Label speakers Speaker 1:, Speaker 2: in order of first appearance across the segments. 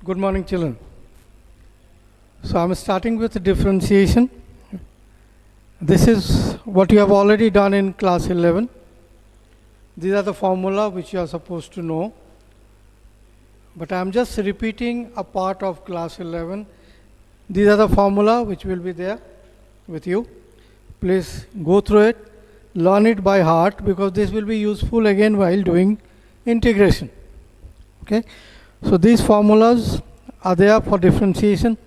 Speaker 1: Good morning, children. So I'm starting with differentiation. This is what you have already done in class 11. These are the formula which you are supposed to know. But I'm just repeating a part of class 11. These are the formula which will be there with you. Please go through it, learn it by heart, because this will be useful again while doing integration. Okay. So these formulas are there for differentiation.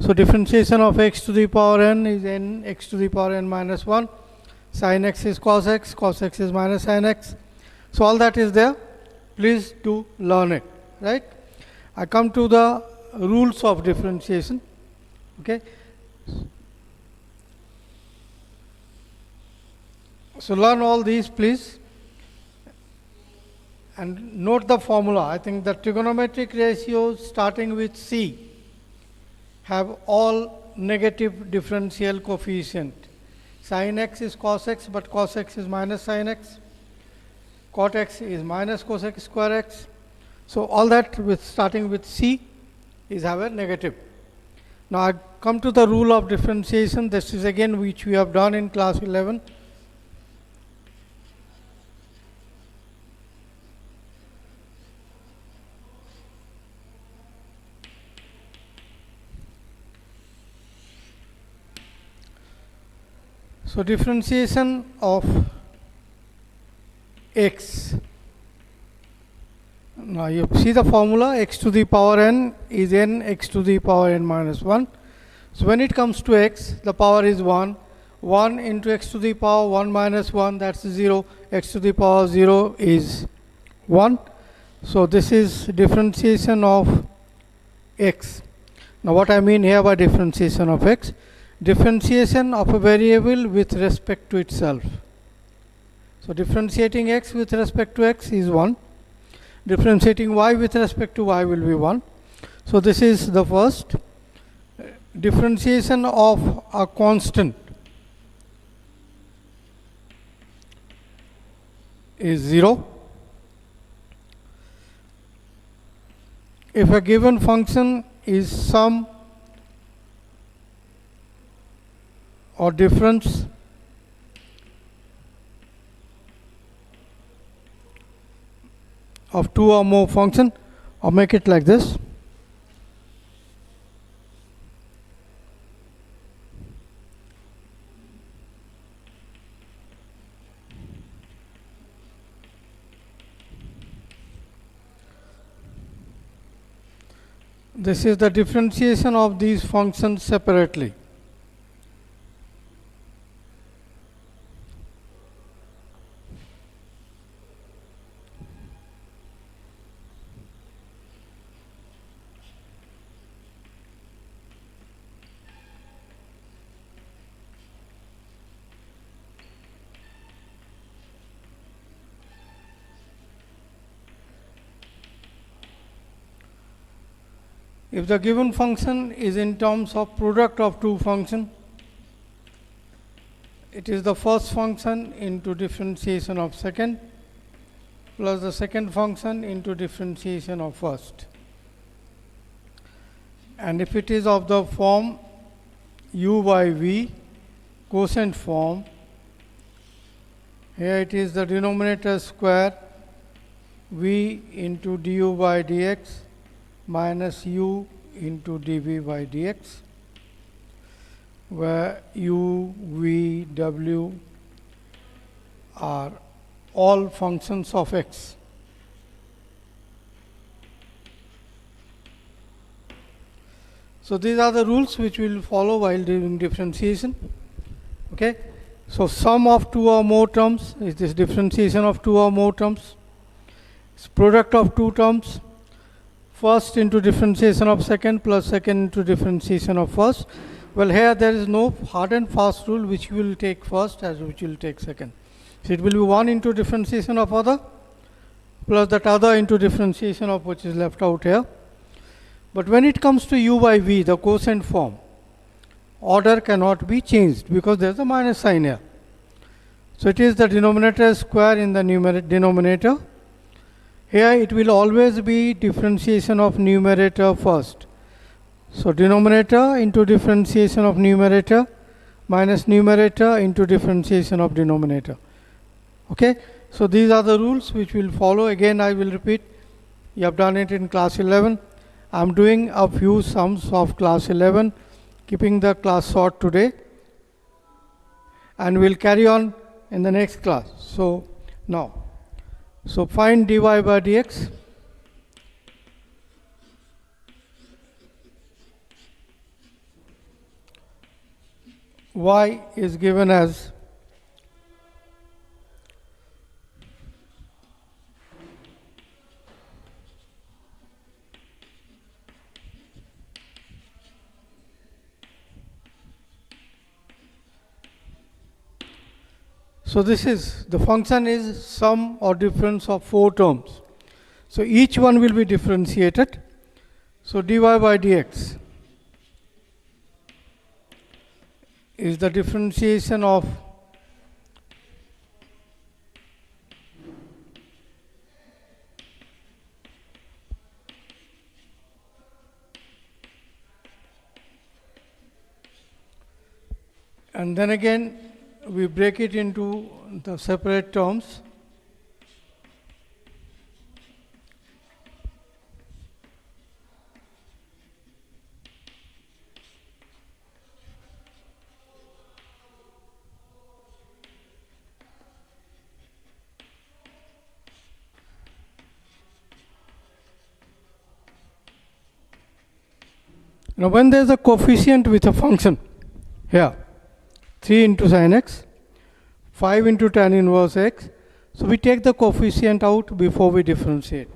Speaker 1: So differentiation of x to the power n is n x to the power n minus 1. Sin x is cos x is minus sin x. So all that is there. Please do learn it. Right? I come to the rules of differentiation. Okay. So learn all these, please. And note the formula. I think the trigonometric ratios starting with C have all negative differential coefficient. Sin x is cos x, but cos x is minus sin x. Cot x is minus cos x square x. So all that with starting with C is have a negative. Now I come to the rule of differentiation. This is again which we have done in class 11. So differentiation of x. Now you see the formula, x to the power n is n x to the power n minus 1. So when it comes to x, the power is 1. 1 into x to the power 1 minus 1, that's 0. X to the power 0 is 1. So this is differentiation of x. Now what I mean here by differentiation of x? Differentiation of a variable with respect to itself. So differentiating x with respect to x is 1. Differentiating y with respect to y will be 1. So this is the first. Differentiation of a constant is 0. If a given function is sum or difference of two or more function, or make it like this. This is the differentiation of these functions separately. If the given function is in terms of product of two functions, it is the first function into differentiation of second plus the second function into differentiation of first. And if it is of the form u by v, quotient form, here it is the denominator square v into du by dx minus u into dv by dx, where u, v, w are all functions of x. So these are the rules which we will follow while doing differentiation. Okay. So sum of two or more terms is this differentiation of two or more terms. It's product of two terms. First into differentiation of second plus second into differentiation of first. Well, here there is no hard and fast rule which will take first as which will take second. So it will be one into differentiation of other plus that other into differentiation of which is left out here. But when it comes to u by v, the quotient form, order cannot be changed because there is a minus sign here. So it is the denominator square in the denominator Here it will always be differentiation of numerator first. So denominator into differentiation of numerator minus numerator into differentiation of denominator. Okay, so these are the rules which will follow. Again, I will repeat. You have done it in class 11. I am doing a few sums of class 11, keeping the class short today, and we'll carry on in the next class. So now, find dy by dx. Y is given as so this is the function is sum or difference of 4 terms. So each one will be differentiated. So dy by dx is the differentiation of and then again we break it into the separate terms. Now when there is a coefficient with a function here, 3 into sin x, 5 into tan inverse x. So we take the coefficient out before we differentiate.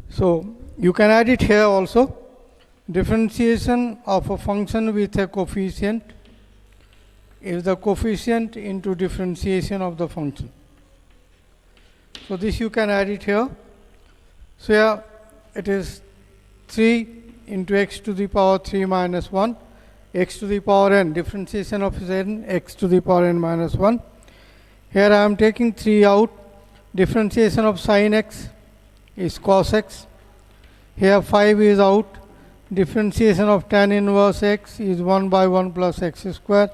Speaker 1: So you can add it here also. Differentiation of a function with a coefficient is the coefficient into differentiation of the function. So this you can add it here. So here it is 3 into x to the power 3 minus 1, x to the power n, differentiation of n, x to the power n minus 1. Here I am taking 3 out, differentiation of sin x is cos x. Here 5 is out, differentiation of tan inverse x is 1 by 1 plus x square.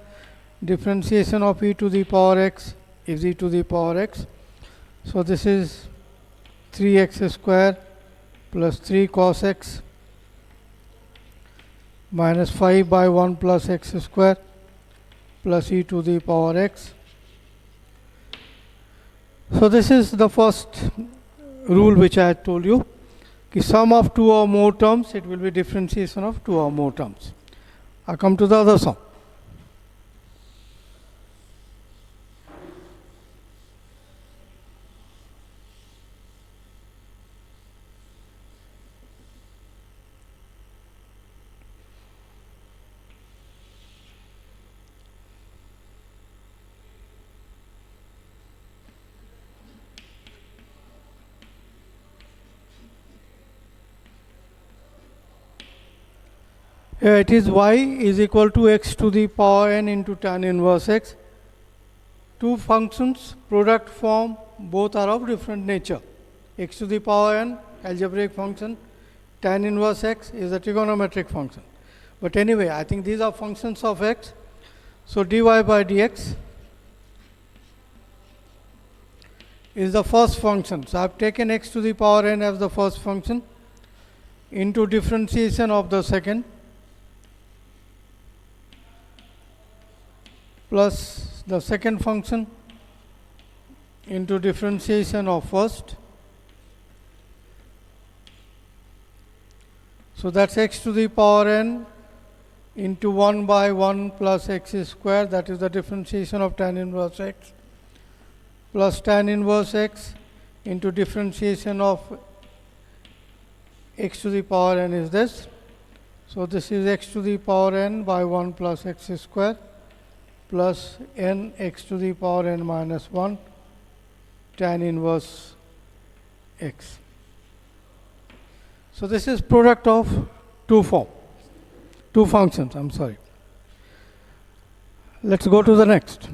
Speaker 1: Differentiation of e to the power x is e to the power x. So this is 3x square plus 3 cos x minus 5 by 1 plus x square plus e to the power x. So this is the first rule which I had told you. The sum of 2 or more terms, it will be differentiation of 2 or more terms. I come to the other sum. Here it is y is equal to x to the power n into tan inverse x. Two functions, product form, both are of different nature. X to the power n, algebraic function, tan inverse x is a trigonometric function. But anyway, I think these are functions of x. So dy by dx is the first function. So I have taken x to the power n as the first function into differentiation of the second, plus the second function into differentiation of first. So that's x to the power n into 1 by 1 plus x square, that is the differentiation of tan inverse x, plus tan inverse x into differentiation of x to the power n is this. So this is x to the power n by 1 plus x square plus n x to the power n minus 1 tan inverse x. So this is product of two functions, I'm sorry. Let's go to the next.